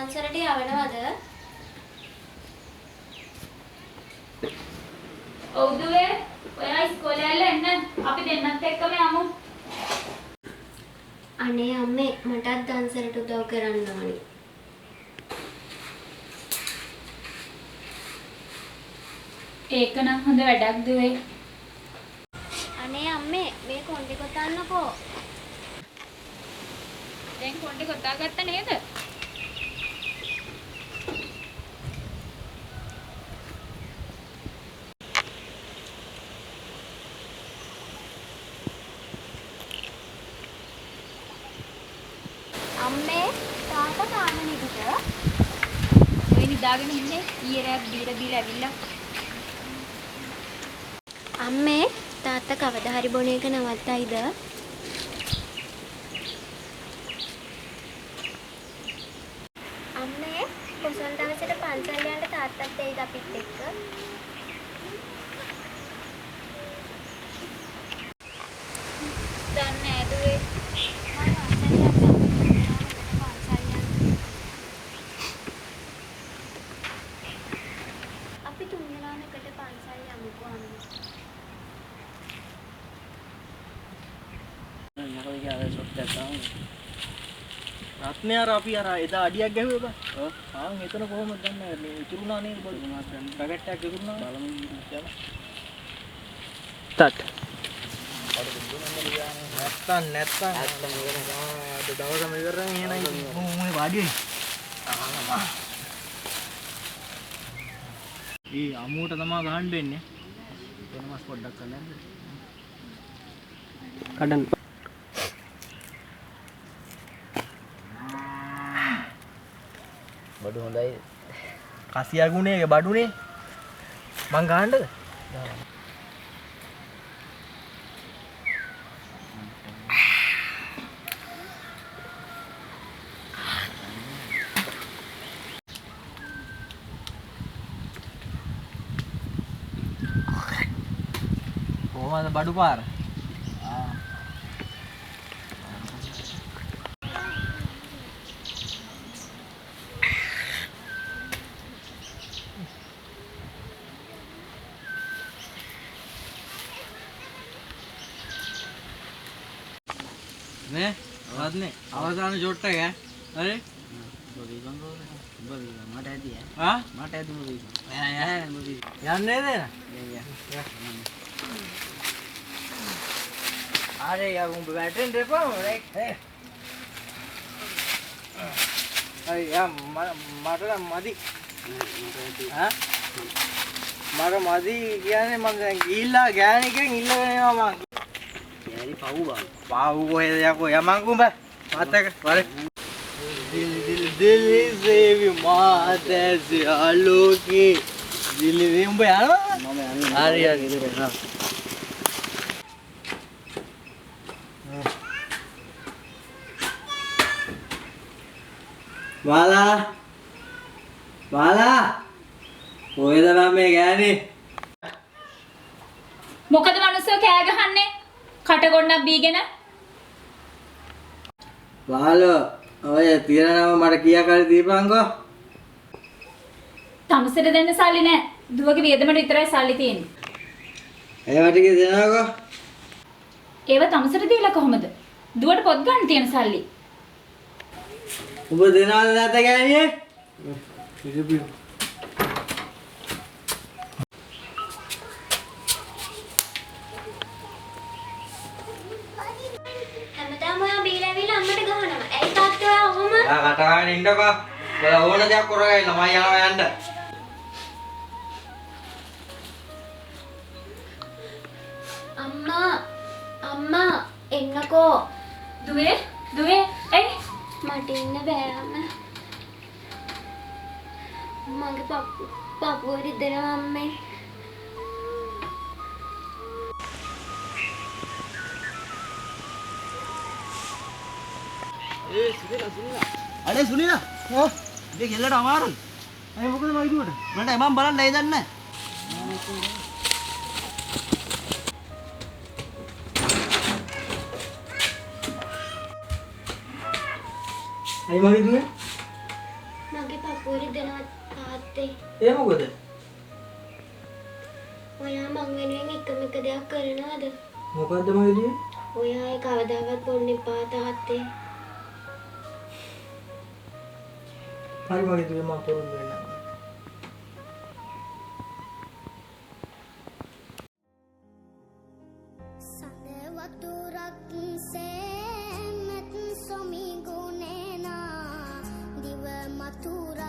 පන්සලට යවනවද? ඔව් දුවේ. ඔයා ඉස්කෝලේ යන්න එන්න. අපි දෙන්නත් එක්කම යමු. අනේ අම්මේ මටත් දන්සලට උදව් කරන්න ඕනි. ඒක නම් හොඳ වැඩක් දුවේ. අනේ අම්මේ මේ කොණ්ඩේ කොටන්නකෝ. දැන් කොණ්ඩේ කොටාගත්ත නේද? අම්මේ තාත්තා කාම නිදුද? ඔය නිදාගෙන ඉන්නේ. ඊයේ රාත් බීලා ඇවිල්ලා. අම්මේ තාත්තා කවදා හරි බොන එක නවත්තයිද? අම්මේ කොසල් දවසට පන්සල් යන්න තාත්තත් එයිද අපිත් එක්ක? දන්නේ නෑ දුවේ. අපි තුන්දෙනාකට පන්සල් යමුකෝ අම්මේ. රත්නේ අර අපි අර එදා අඩියක් ගැහුවේ බා. ඔව්. ආන් එතන කොහොමද දන්නේ මේ ඉතුරුනා නේද බඩු මොනවද දන්නේ. පැකට් එකක් ඉතුරුනා. බලමු යන්න. ටට්. නැත්තම් අද දවසම ඉවරනම් එහෙනම් මොමේ වාඩියේ. ඒ අමුවට තමයි ගහන්න වෙන්නේ. වෙනමස් පොඩ්ඩක් කරන්න. කඩන්න. බඩු හොඳයි. කසියා ගුණේ බඩුනේ. මං ගහන්නද? කොහමද බඩු පාර? නේ අවස්නේ අවසාන ෂොට් එක හරි මට ඇති ආ මට ඇති යන්නේ නේද අර යා උඹ වැටෙන්න එපා රයිට් අය යා මට මදි ආ මට මදි කියන්නේ මම දැන් ගිහිල්ලා ගෑණිකෙන් ඉල්ලගෙන එනවා මං यारी पाऊ बा पाऊ को है या को यमंग को बा माता का वाले दिल दिल दिल से भी माता से आलो की दिल में उम्बे आना अरे यार इधर है वाला वाला ओए दबा में गया नहीं මොකද මනුස්සයෝ කෑ ගහන්නේ? කට ගොන්නක් බීගෙන. वालो ඔය තිරනම මට කියා කාලේ දීපන්කෝ තමුසෙට දෙන්න සල්ලි නෑ. දුවගේ වියදමට විතරයි සල්ලි තියෙන්නේ. ඒවා ටික දෙනවකෝ ඒව තමුසෙට දීලා කොහමද? දුවට පොත් ගන්න තියෙන සල්ලි. ඔබ දෙනවද නැත ගෑණියේ හැමදාම ඔයා බීලා ඇවිල්ලා අම්මට ගහනවා. ඇයි තාත්තා ඔයා ඔහොම? ආ කටාගෙන ඉන්නකෝ බල ඕන දෙයක් කරගන්න මම යනවා යන්න අම්මා එන්නකෝ. දුවේ ඇයි? මට ඉන්න බෑ අම්මා. මගේ පපුව රිදෙනවා අම්මේ. ඒ අනේ සුනිලා ඔව් මේ කෙල්ලට අමාරුයි අය මොකද මම කිව්වට මට මම බලන්න ඇයි දන්නේ අය මම කිව්වේ මගේ රිදෙනවා තාත්තේ. ඒ මොකද? ඔයා මං වෙනුවෙන් එකම එක දෙයක් කරනවද? මොකද්ද මගේදී? ඔයා ඒ කවදාවත් බොන්න එපා තාත්තේ. හරි මගේදී මම පොරොන්දු වෙනවා. Matura